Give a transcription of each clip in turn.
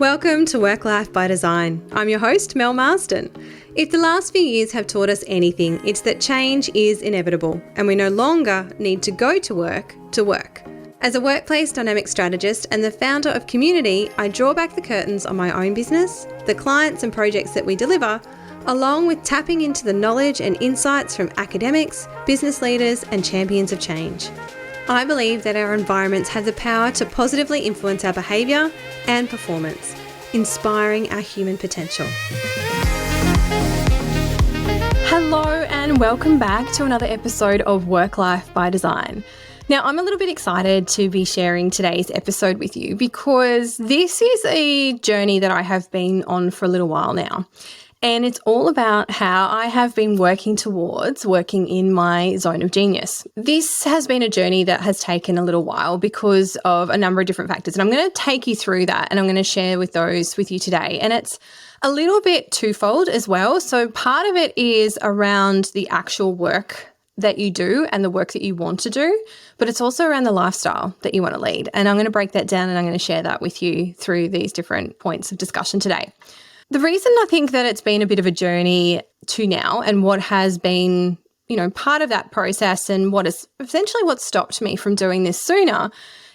Welcome to Work Life by Design. I'm your host, Mel Marsden. If the last few years have taught us anything, it's that change is inevitable and we no longer need to go to work to work. As a workplace dynamic strategist and the founder of Community, I draw back the curtains on my own business, the clients and projects that we deliver, along with tapping into the knowledge and insights from academics, business leaders and champions of change. I believe that our environments have the power to positively influence our behaviour and performance, inspiring our human potential. Hello and welcome back to another episode of Work Life by Design. Now, I'm a little bit excited to be sharing today's episode with you because this is a journey that I have been on for a little while now. And it's all about how I have been working towards working in my zone of genius. This has been a journey that has taken a little while because of a number of different factors. And I'm going to take you through that and I'm going to share those with you today. And it's a little bit twofold as well. So part of it is around the actual work that you do and the work that you want to do, but it's also around the lifestyle that you want to lead. And I'm going to break that down and I'm going to share that with you through these different points of discussion today. The reason I think that it's been a bit of a journey to now and what has been, part of that process and what stopped me from doing this sooner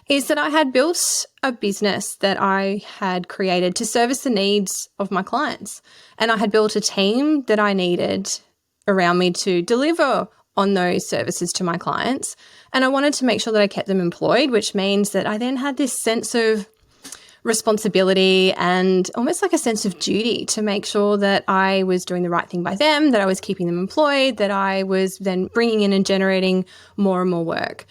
is that I had built a business that I had created to service the needs of my clients. And I had built a team that I needed around me to deliver on those services to my clients. And I wanted to make sure that I kept them employed, which means that I then had this sense of responsibility and almost like a sense of duty to make sure that I was doing the right thing by them, that I was keeping them employed, that I was then bringing in and generating more and more work.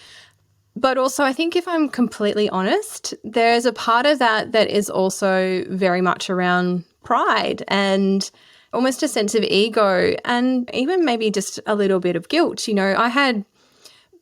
But also, I think if I'm completely honest, there's a part of that that is also very much around pride and almost a sense of ego and even maybe just a little bit of guilt. I had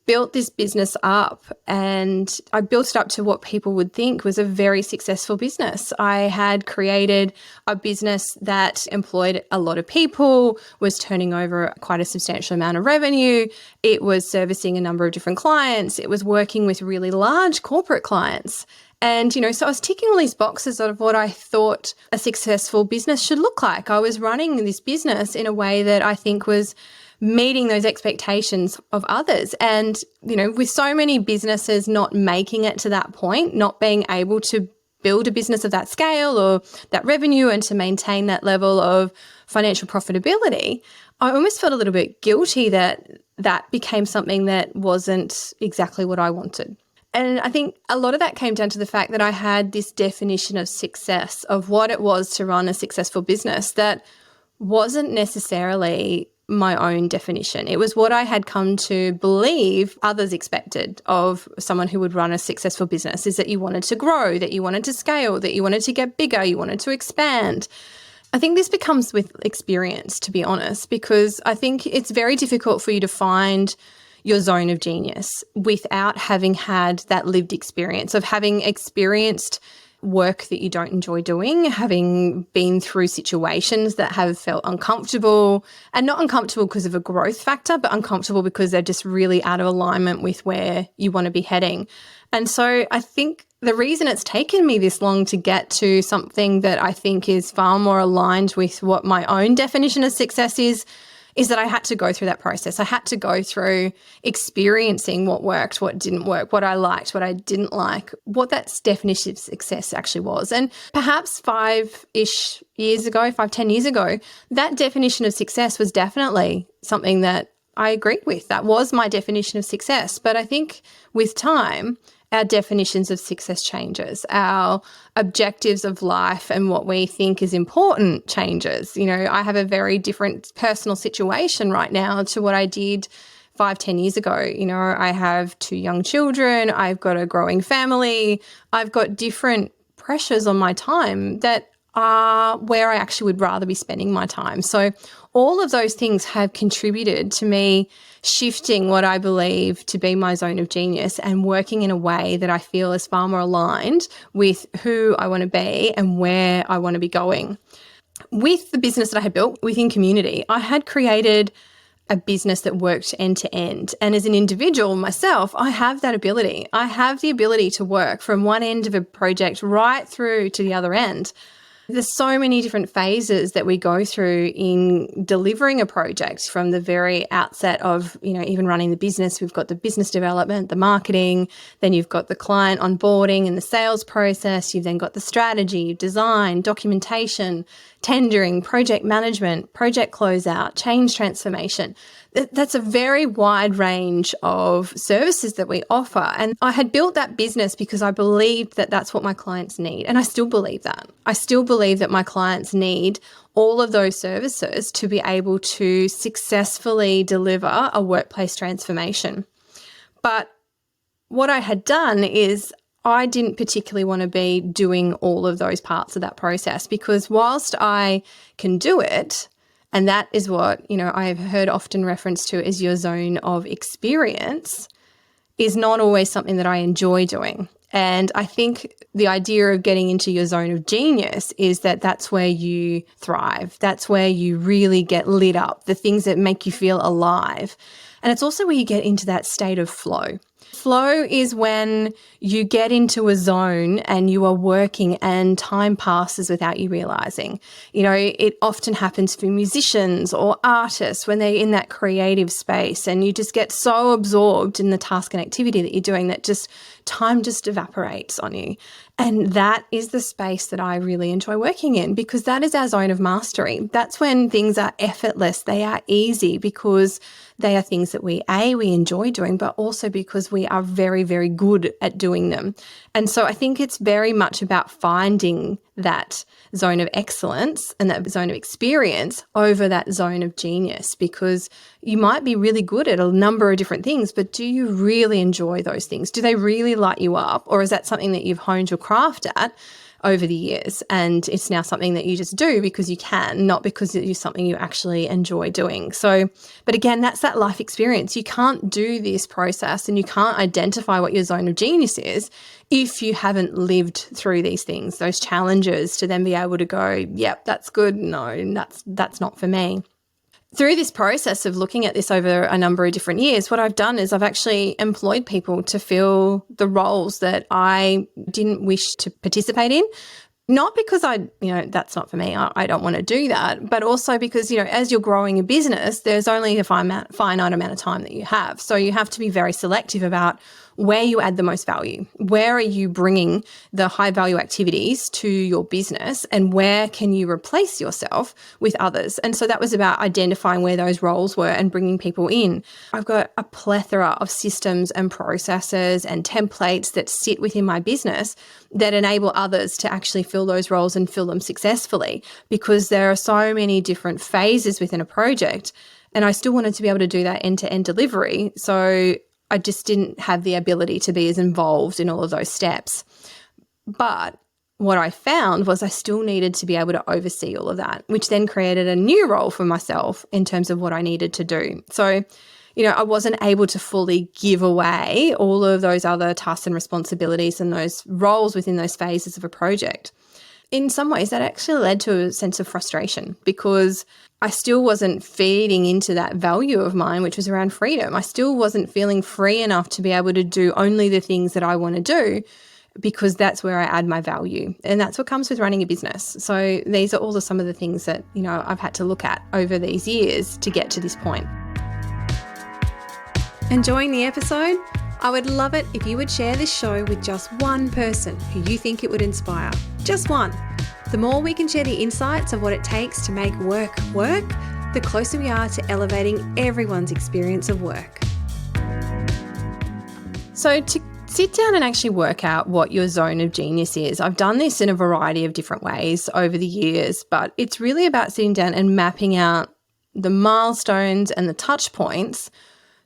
built this business up and I built it up to what people would think was a very successful business. I had created a business that employed a lot of people, was turning over quite a substantial amount of revenue. It was servicing a number of different clients. It was working with really large corporate clients. And, so I was ticking all these boxes of what I thought a successful business should look like. I was running this business in a way that I think was meeting those expectations of others. And, with so many businesses not making it to that point, not being able to build a business of that scale or that revenue and to maintain that level of financial profitability, I almost felt a little bit guilty that that became something that wasn't exactly what I wanted. And I think a lot of that came down to the fact that I had this definition of success, of what it was to run a successful business that wasn't necessarily my own definition. It was what I had come to believe others expected of someone who would run a successful business, is that you wanted to grow, that you wanted to scale, that you wanted to get bigger, you wanted to expand. I think this becomes with experience, to be honest, because I think it's very difficult for you to find your zone of genius without having had that lived experience of having experienced work that you don't enjoy doing, having been through situations that have felt uncomfortable, and not uncomfortable because of a growth factor, but uncomfortable because they're just really out of alignment with where you want to be heading. And so I think the reason it's taken me this long to get to something that I think is far more aligned with what my own definition of success is that I had to go through that process. I had to go through experiencing what worked, what didn't work, what I liked, what I didn't like, what that definition of success actually was. And perhaps 10 years ago, that definition of success was definitely something that I agreed with. That was my definition of success. But I think with time, our definitions of success changes. Our objectives of life and what we think is important changes. I have a very different personal situation right now to what I did 5-10 years ago. I have 2 young children. I've got a growing family. I've got different pressures on my time that are where I actually would rather be spending my time. So all of those things have contributed to me shifting what I believe to be my zone of genius and working in a way that I feel is far more aligned with who I want to be and where I want to be going. With the business that I had built within Community, I had created a business that worked end to end. And as an individual myself, I have that ability. I have the ability to work from one end of a project right through to the other end. There's so many different phases that we go through in delivering a project from the very outset of, even running the business. We've got the business development, the marketing, then you've got the client onboarding and the sales process. You've then got the strategy, design, documentation, tendering, project management, project closeout, change transformation. That's a very wide range of services that we offer. And I had built that business because I believed that that's what my clients need. And I still believe that. I still believe that my clients need all of those services to be able to successfully deliver a workplace transformation. But what I had done is I didn't particularly want to be doing all of those parts of that process, because whilst I can do it, and that is what, I've heard often referenced to as your zone of experience, is not always something that I enjoy doing. And I think the idea of getting into your zone of genius is that that's where you thrive. That's where you really get lit up, the things that make you feel alive. And it's also where you get into that state of flow. Flow is when you get into a zone and you are working and time passes without you realizing. It often happens for musicians or artists when they're in that creative space, and you just get so absorbed in the task and activity that you're doing that time just evaporates on you. And that is the space that I really enjoy working in, because that is our zone of mastery. That's when things are effortless. They are easy because they are things that we enjoy doing, but also because we are very, very good at doing them. And so I think it's very much about finding that zone of excellence and that zone of experience over that zone of genius, because you might be really good at a number of different things, but do you really enjoy those things? Do they really light you up? Or is that something that you've honed your craft at over the years and it's now something that you just do because you can, not because it is something you actually enjoy doing? So, but again, that's that life experience. You can't do this process and you can't identify what your zone of genius is if you haven't lived through these things, those challenges, to then be able to go, yep, that's good. No, that's not for me. Through this process of looking at this over a number of different years, what I've done is I've actually employed people to fill the roles that I didn't wish to participate in. Not because that's not for me, I don't want to do that, but also because, as you're growing a business, there's only a finite amount of time that you have. So you have to be very selective about where you add the most value. Where are you bringing the high value activities to your business, and where can you replace yourself with others? And so that was about identifying where those roles were and bringing people in. I've got a plethora of systems and processes and templates that sit within my business that enable others to actually fill those roles and fill them successfully, because there are so many different phases within a project. And I still wanted to be able to do that end-to-end delivery. So I just didn't have the ability to be as involved in all of those steps. But what I found was I still needed to be able to oversee all of that, which then created a new role for myself in terms of what I needed to do. So, I wasn't able to fully give away all of those other tasks and responsibilities and those roles within those phases of a project. In some ways, that actually led to a sense of frustration, because I still wasn't feeding into that value of mine, which was around freedom. I still wasn't feeling free enough to be able to do only the things that I want to do, because that's where I add my value. And that's what comes with running a business. So these are also some of the things that, I've had to look at over these years to get to this point. Enjoying the episode? I would love it if you would share this show with just one person who you think it would inspire. Just one. The more we can share the insights of what it takes to make work work, the closer we are to elevating everyone's experience of work. So to sit down and actually work out what your zone of genius is, I've done this in a variety of different ways over the years, but it's really about sitting down and mapping out the milestones and the touch points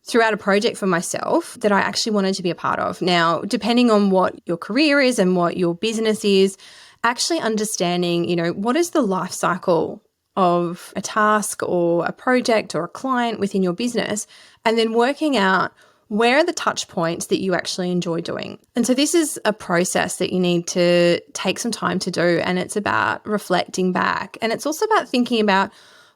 throughout a project for myself that I actually wanted to be a part of. Now, depending on what your career is and what your business is, actually understanding, what is the life cycle of a task or a project or a client within your business, and then working out where are the touch points that you actually enjoy doing. And so this is a process that you need to take some time to do, and it's about reflecting back. And it's also about thinking about,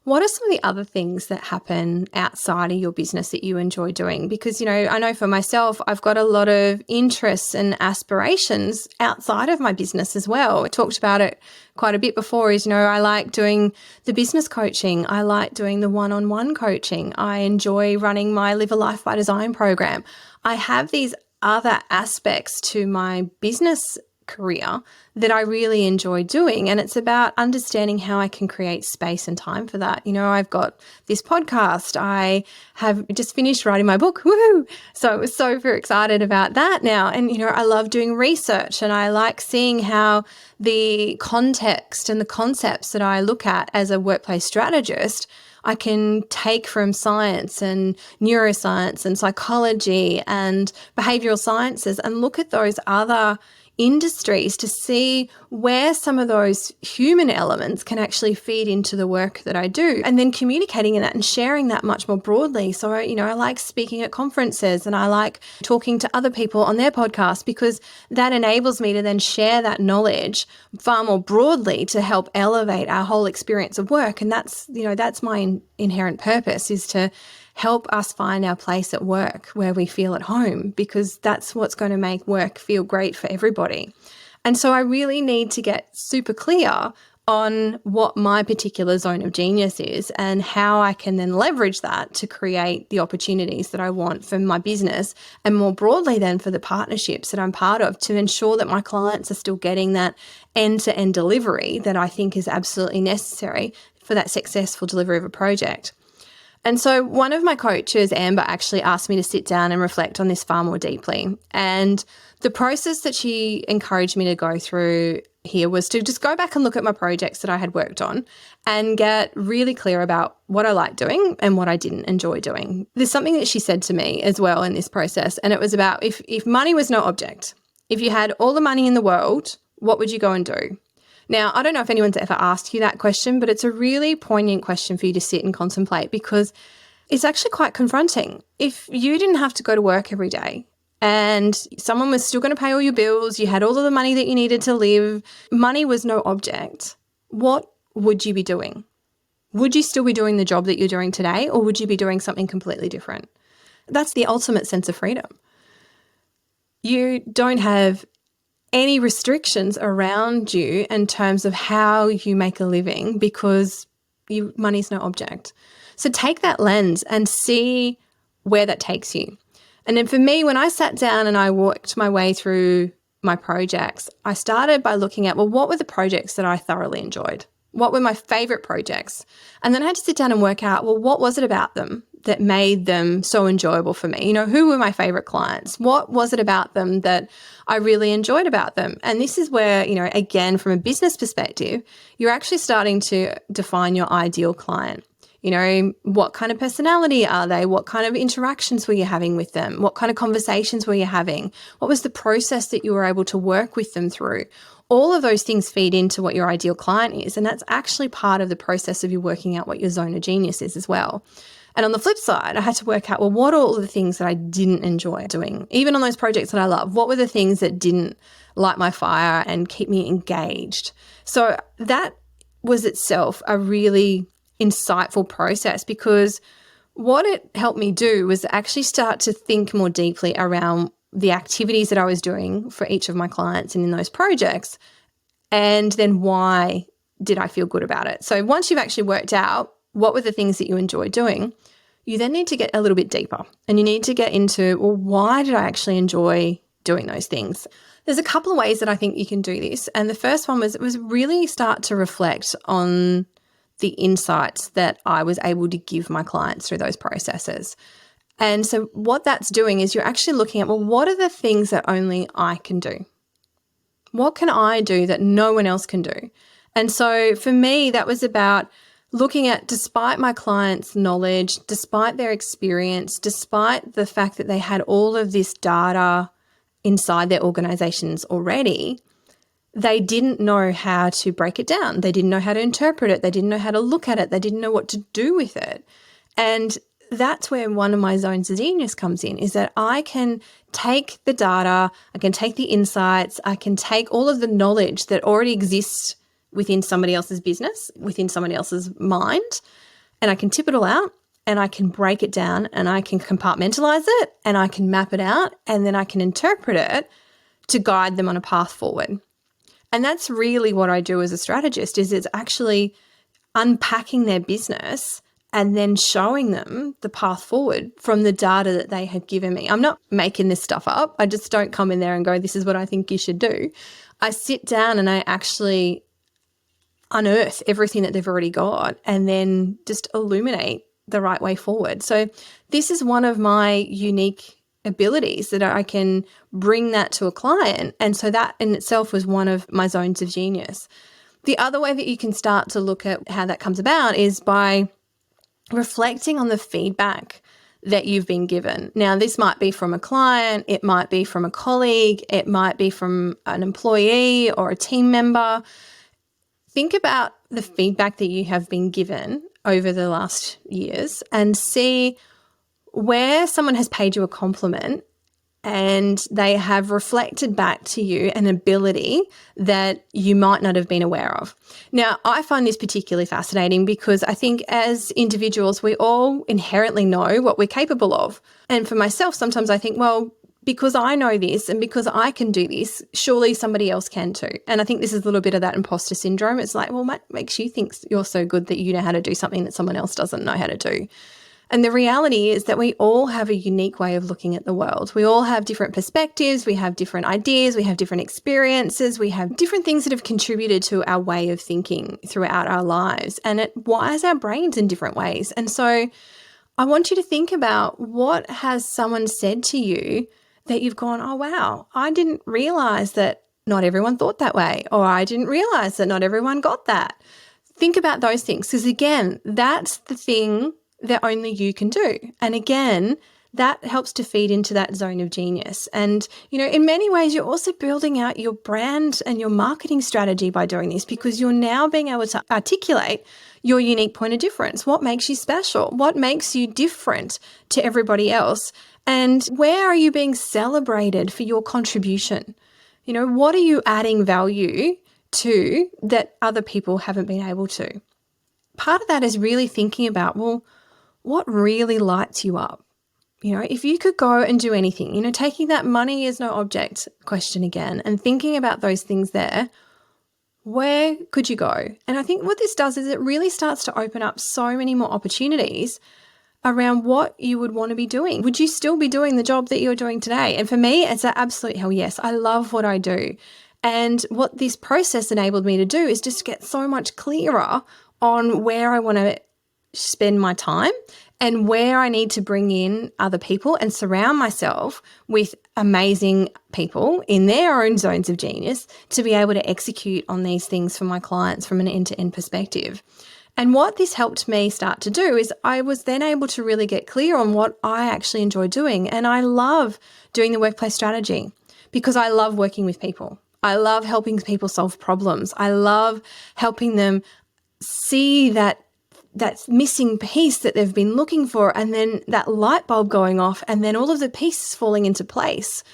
what are some of the other things that happen outside of your business that you enjoy doing? Because, I know for myself, I've got a lot of interests and aspirations outside of my business as well. I talked about it quite a bit before I like doing the business coaching. I like doing the one-on-one coaching. I enjoy running my Live a Life by Design program. I have these other aspects to my business career that I really enjoy doing. And it's about understanding how I can create space and time for that. I've got this podcast. I have just finished writing my book. Woohoo! So I was super excited about that now. And, I love doing research and I like seeing how the context and the concepts that I look at as a workplace strategist I can take from science and neuroscience and psychology and behavioral sciences and look at those other industries to see where some of those human elements can actually feed into the work that I do, and then communicating in that and sharing that much more broadly. So, I like speaking at conferences and I like talking to other people on their podcasts because that enables me to then share that knowledge far more broadly to help elevate our whole experience of work. And that's my inherent purpose, is to help us find our place at work where we feel at home, because that's what's going to make work feel great for everybody. And so I really need to get super clear on what my particular zone of genius is and how I can then leverage that to create the opportunities that I want for my business, and more broadly then for the partnerships that I'm part of, to ensure that my clients are still getting that end-to-end delivery that I think is absolutely necessary for that successful delivery of a project. And so one of my coaches, Amber, actually asked me to sit down and reflect on this far more deeply. And the process that she encouraged me to go through here was to just go back and look at my projects that I had worked on and get really clear about what I liked doing and what I didn't enjoy doing. There's something that she said to me as well in this process, and it was about if money was no object, if you had all the money in the world, what would you go and do? Now, I don't know if anyone's ever asked you that question, but it's a really poignant question for you to sit and contemplate, because it's actually quite confronting. If you didn't have to go to work every day and someone was still going to pay all your bills, you had all of the money that you needed to live, money was no object, what would you be doing? Would you still be doing the job that you're doing today, or would you be doing something completely different? That's the ultimate sense of freedom. You don't have any restrictions around you in terms of how you make a living, because money's no object. So take that lens and see where that takes you. And then for me, when I sat down and I worked my way through my projects, I started by looking at, well, what were the projects that I thoroughly enjoyed? What were my favorite projects? And then I had to sit down and work out, well, what was it about them that made them so enjoyable for me? Who were my favorite clients? What was it about them that I really enjoyed about them? And this is where, again, from a business perspective, you're actually starting to define your ideal client. What kind of personality are they? What kind of interactions were you having with them? What kind of conversations were you having? What was the process that you were able to work with them through? All of those things feed into what your ideal client is. And that's actually part of the process of you working out what your zone of genius is as well. And on the flip side, I had to work out, well, what are all the things that I didn't enjoy doing? Even on those projects that I love, what were the things that didn't light my fire and keep me engaged? So that was itself a really insightful process, because what it helped me do was actually start to think more deeply around the activities that I was doing for each of my clients and in those projects, and then why did I feel good about it? So once you've actually worked out what were the things that you enjoy doing, you then need to get a little bit deeper and you need to get into, well, why did I actually enjoy doing those things? There's a couple of ways that I think you can do this. And the first one was really start to reflect on the insights that I was able to give my clients through those processes. And so what that's doing is you're actually looking at, well, what are the things that only I can do? What can I do that no one else can do? And so for me, that was about looking at, despite my clients' knowledge, despite their experience, despite the fact that they had all of this data inside their organizations already, they didn't know how to break it down. They didn't know how to interpret it. They didn't know how to look at it. They didn't know what to do with it. And that's where one of my zones of genius comes in, is that I can take the data, I can take the insights, I can take all of the knowledge that already exists within somebody else's business, within somebody else's mind, and I can tip it all out and I can break it down and I can compartmentalize it and I can map it out and then I can interpret it to guide them on a path forward. And that's really what I do as a strategist, is it's actually unpacking their business and then showing them the path forward from the data that they have given me. I'm not making this stuff up. I just don't come in there and go, this is what I think you should do. I sit down and I actually unearth everything that they've already got and then just illuminate the right way forward. So this is one of my unique abilities, that I can bring that to a client. And so that in itself was one of my zones of genius. The other way that you can start to look at how that comes about is by reflecting on the feedback that you've been given. Now, this might be from a client, it might be from a colleague, it might be from an employee or a team member. Think about the feedback that you have been given over the last years and see where someone has paid you a compliment and they have reflected back to you an ability that you might not have been aware of. Now, I find this particularly fascinating because I think as individuals, we all inherently know what we're capable of. And for myself, sometimes I think, well, because I know this and because I can do this, surely somebody else can too. And I think this is a little bit of that imposter syndrome. It's like, well, what makes you think you're so good that you know how to do something that someone else doesn't know how to do? And the reality is that we all have a unique way of looking at the world. We all have different perspectives, we have different ideas, we have different experiences, we have different things that have contributed to our way of thinking throughout our lives. And it wires our brains in different ways. And so I want you to think about, what has someone said to you that you've gone, oh, wow, I didn't realize that not everyone thought that way, or I didn't realize that not everyone got that. Think about those things, because again, that's the thing that only you can do. And again, that helps to feed into that zone of genius. And, you know, in many ways, you're also building out your brand and your marketing strategy by doing this, because you're now being able to articulate your unique point of difference. What makes you special? What makes you different to everybody else? And where are you being celebrated for your contribution? You know, what are you adding value to that other people haven't been able to? Part of that is really thinking about, well, what really lights you up? You know, if you could go and do anything, you know, taking that money is no object question again and thinking about those things there, where could you go? And I think what this does is it really starts to open up so many more opportunities around what you would want to be doing. Would you still be doing the job that you're doing today? And for me, it's an absolute hell yes. I love what I do. And what this process enabled me to do is just get so much clearer on where I want to spend my time and where I need to bring in other people and surround myself with amazing people in their own zones of genius to be able to execute on these things for my clients from an end-to-end perspective. And what this helped me start to do is I was then able to really get clear on what I actually enjoy doing. And I love doing the workplace strategy because I love working with people. I love helping people solve problems. I love helping them see that missing piece that they've been looking for, and then that light bulb going off, and then all of the pieces falling into place.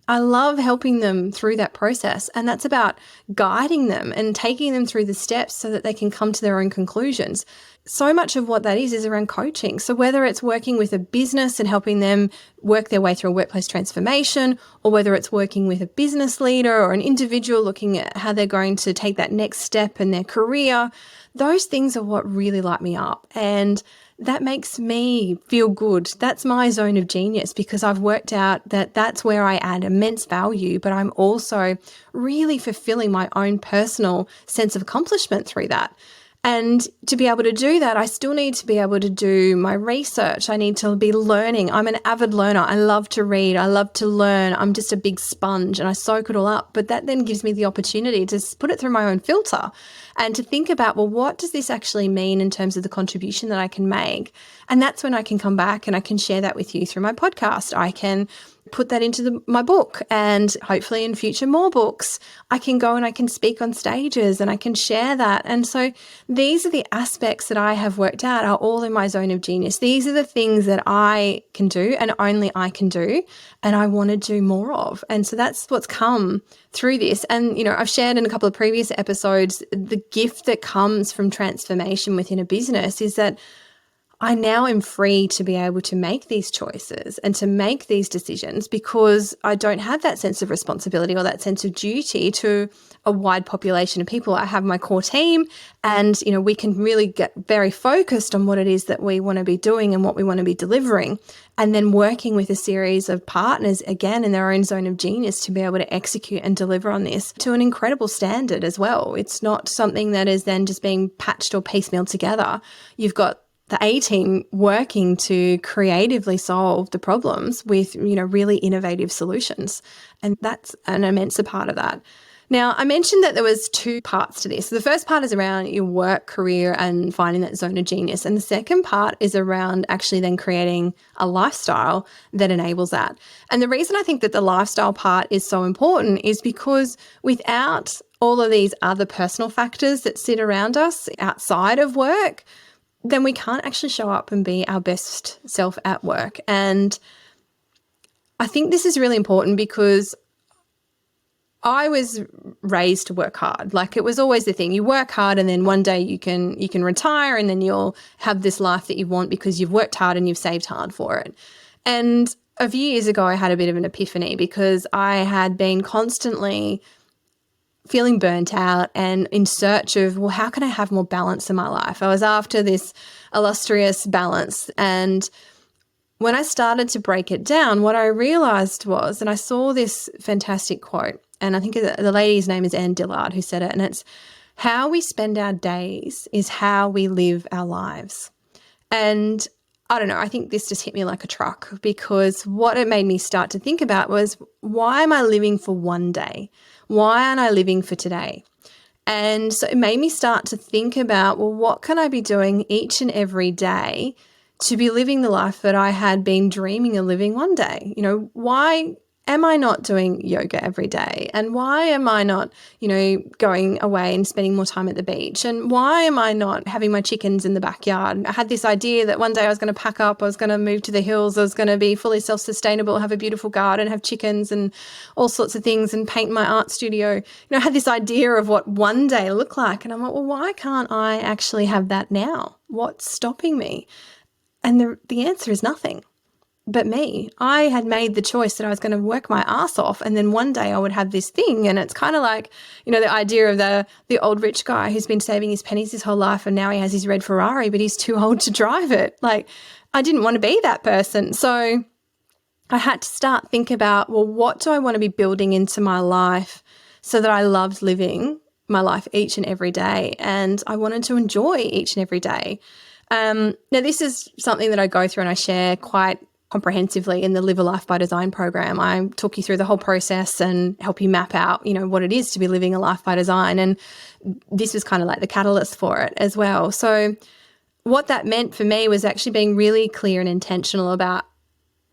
I love helping them through that process, and that's about guiding them and taking them through the steps so that they can come to their own conclusions. So much of what that is around coaching. So whether it's working with a business and helping them work their way through a workplace transformation, or whether it's working with a business leader or an individual looking at how they're going to take that next step in their career, those things are what really light me up. And that makes me feel good. That's my zone of genius, because I've worked out that that's where I add immense value, but I'm also really fulfilling my own personal sense of accomplishment through that. And to be able to do that, I still need to be able to do my research. I need to be learning. I'm an avid learner. I love to read. I love to learn. I'm just a big sponge and I soak it all up. But that then gives me the opportunity to put it through my own filter and to think about, well, what does this actually mean in terms of the contribution that I can make? And that's when I can come back and I can share that with you through my podcast. I can put that into my book, and hopefully in future more books. I can go and I can speak on stages and I can share that. And so these are the aspects that I have worked out are all in my zone of genius. These are the things that I can do and only I can do, and I want to do more of. And so that's what's come through this. And, you know, I've shared in a couple of previous episodes, the gift that comes from transformation within a business is that I now am free to be able to make these choices and to make these decisions because I don't have that sense of responsibility or that sense of duty to a wide population of people. I have my core team and, we can really get very focused on what it is that we want to be doing and what we want to be delivering. And then working with a series of partners, again, in their own zone of genius to be able to execute and deliver on this to an incredible standard as well. It's not something that is then just being patched or piecemealed together. You've got the A team working to creatively solve the problems with, really innovative solutions. And that's an immense part of that. Now, I mentioned that there was two parts to this. So the first part is around your work career and finding that zone of genius. And the second part is around actually then creating a lifestyle that enables that. And the reason I think that the lifestyle part is so important is because without all of these other personal factors that sit around us outside of work, then we can't actually show up and be our best self at work. And I think this is really important because I was raised to work hard. Like, it was always the thing. You work hard and then one day you can retire and then you'll have this life that you want because you've worked hard and you've saved hard for it. And a few years ago, I had a bit of an epiphany because I had been constantly feeling burnt out and in search of, well, how can I have more balance in my life? I was after this illustrious balance. And when I started to break it down, what I realized was, and I saw this fantastic quote, and I think the lady's name is Anne Dillard who said it, and it's, how we spend our days is how we live our lives. And I don't know, I think this just hit me like a truck because what it made me start to think about was, why am I living for one day? Why aren't I living for today? And so it made me start to think about, well, what can I be doing each and every day to be living the life that I had been dreaming of living one day? Why am I not doing yoga every day? And why am I not, going away and spending more time at the beach? And why am I not having my chickens in the backyard? I had this idea that one day I was going to pack up, I was going to move to the hills, I was going to be fully self-sustainable, have a beautiful garden, have chickens and all sorts of things and paint my art studio. I had this idea of what one day looked like. And I'm like, well, why can't I actually have that now? What's stopping me? And the answer is nothing. But me. I had made the choice that I was going to work my ass off and then one day I would have this thing. And it's kind of like, the idea of the old rich guy who's been saving his pennies his whole life and now he has his red Ferrari, but he's too old to drive it. Like, I didn't want to be that person. So I had to start think about, well, what do I want to be building into my life so that I loved living my life each and every day and I wanted to enjoy each and every day. Now, this is something that I go through and I share quite comprehensively in the Live a Life by Design program. I talk you through the whole process and help you map out, what it is to be living a life by design. And this was kind of like the catalyst for it as well. So what that meant for me was actually being really clear and intentional about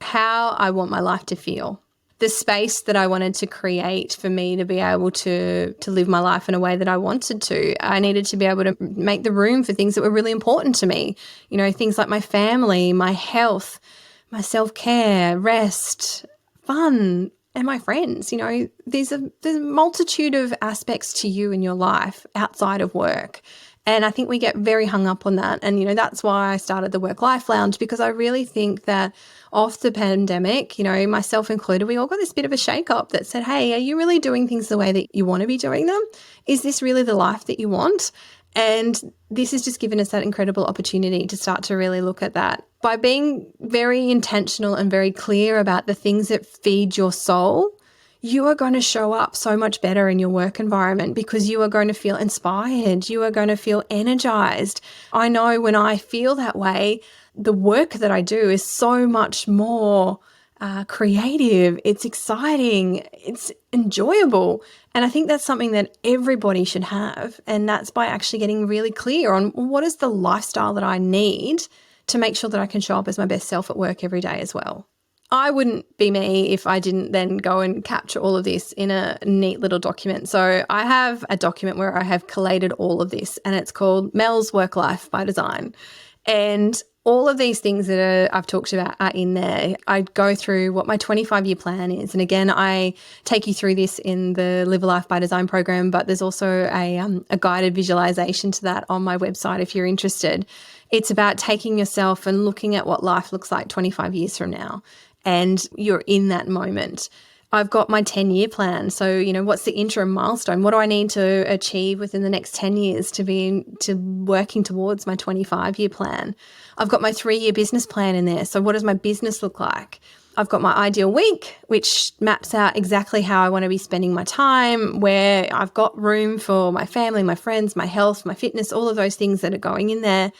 how I want my life to feel. The space that I wanted to create for me to be able to live my life in a way that I wanted to. I needed to be able to make the room for things that were really important to me. Things like my family, my health, my self-care, rest, fun, and my friends. There's a multitude of aspects to you in your life outside of work. And I think we get very hung up on that. And, that's why I started the Work Life Lounge, because I really think that off the pandemic, myself included, we all got this bit of a shake-up that said, hey, are you really doing things the way that you want to be doing them? Is this really the life that you want? And this has just given us that incredible opportunity to start to really look at that. By being very intentional and very clear about the things that feed your soul, you are going to show up so much better in your work environment because you are going to feel inspired. You are going to feel energized. I know when I feel that way, the work that I do is so much more creative. It's exciting. It's enjoyable. And I think that's something that everybody should have. And that's by actually getting really clear on what is the lifestyle that I need to make sure that I can show up as my best self at work every day as well. I wouldn't be me if I didn't then go and capture all of this in a neat little document. So I have a document where I have collated all of this and it's called Mel's Work Life by Design. And all of these things that I've talked about are in there. I go through what my 25-year plan is. And again, I take you through this in the Live a Life by Design program, but there's also a guided visualization to that on my website if you're interested. It's about taking yourself and looking at what life looks like 25 years from now. And you're in that moment. I've got my 10-year plan. So, what's the interim milestone? What do I need to achieve within the next 10 years to working towards my 25-year plan? I've got my 3-year business plan in there. So what does my business look like? I've got my ideal week, which maps out exactly how I want to be spending my time, where I've got room for my family, my friends, my health, my fitness, all of those things that are going in there.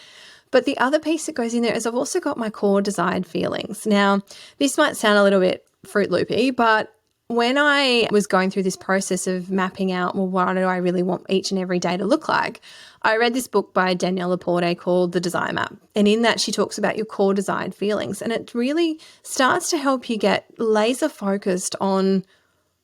But the other piece that goes in there is I've also got my core desired feelings. Now, this might sound a little bit Fruit Loopy, but when I was going through this process of mapping out, well, what do I really want each and every day to look like? I read this book by Danielle Laporte called The Desire Map. And in that, she talks about your core desired feelings. And it really starts to help you get laser focused on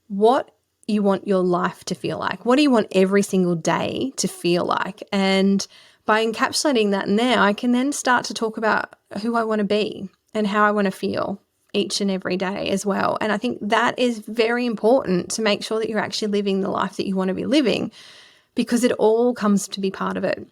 what you want your life to feel like. What do you want every single day to feel like? And by encapsulating that in there, I can then start to talk about who I want to be and how I want to feel each and every day as well. And I think that is very important to make sure that you're actually living the life that you want to be living, because it all comes to be part of it.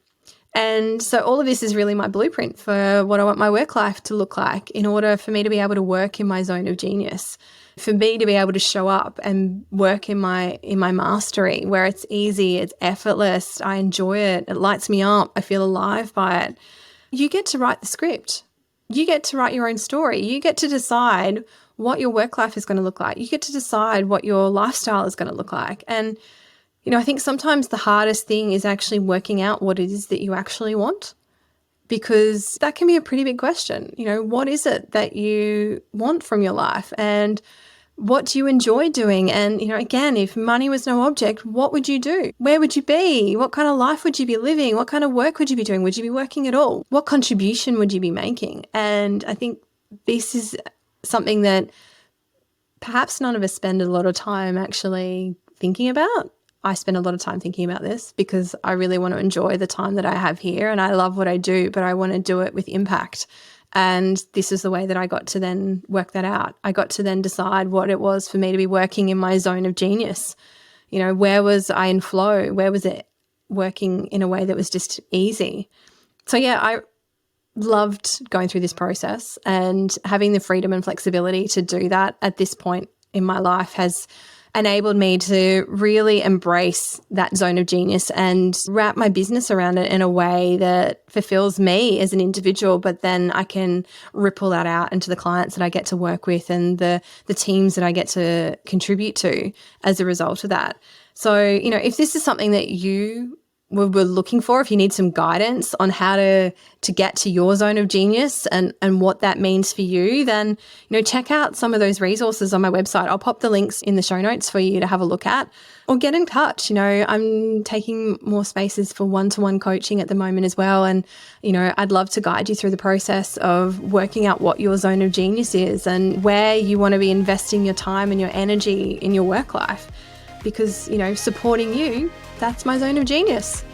And so all of this is really my blueprint for what I want my work life to look like in order for me to be able to work in my zone of genius, for me to be able to show up and work in my mastery, where it's easy, it's effortless, I enjoy it, it lights me up, I feel alive by it. You get to write the script. You get to write your own story. You get to decide what your work life is going to look like. You get to decide what your lifestyle is going to look like. And, I think sometimes the hardest thing is actually working out what it is that you actually want, because that can be a pretty big question. What is it that you want from your life, and what do you enjoy doing? And, again, if money was no object, what would you do? Where would you be? What kind of life would you be living? What kind of work would you be doing? Would you be working at all? What contribution would you be making? And I think this is something that perhaps none of us spend a lot of time actually thinking about. I spend a lot of time thinking about this because I really want to enjoy the time that I have here, and I love what I do, but I want to do it with impact. And this is the way that I got to then work that out. I got to then decide what it was for me to be working in my zone of genius. Where was I in flow? Where was it working in a way that was just easy? So yeah, I loved going through this process, and having the freedom and flexibility to do that at this point in my life has enabled me to really embrace that zone of genius and wrap my business around it in a way that fulfills me as an individual, but then I can ripple that out into the clients that I get to work with and the teams that I get to contribute to as a result of that. So, if this is something that you were looking for, if you need some guidance on how to get to your zone of genius and what that means for you, then, check out some of those resources on my website. I'll pop the links in the show notes for you to have a look at, or get in touch. I'm taking more spaces for one-to-one coaching at the moment as well. And, I'd love to guide you through the process of working out what your zone of genius is and where you want to be investing your time and your energy in your work life. Because, supporting you, that's my zone of genius.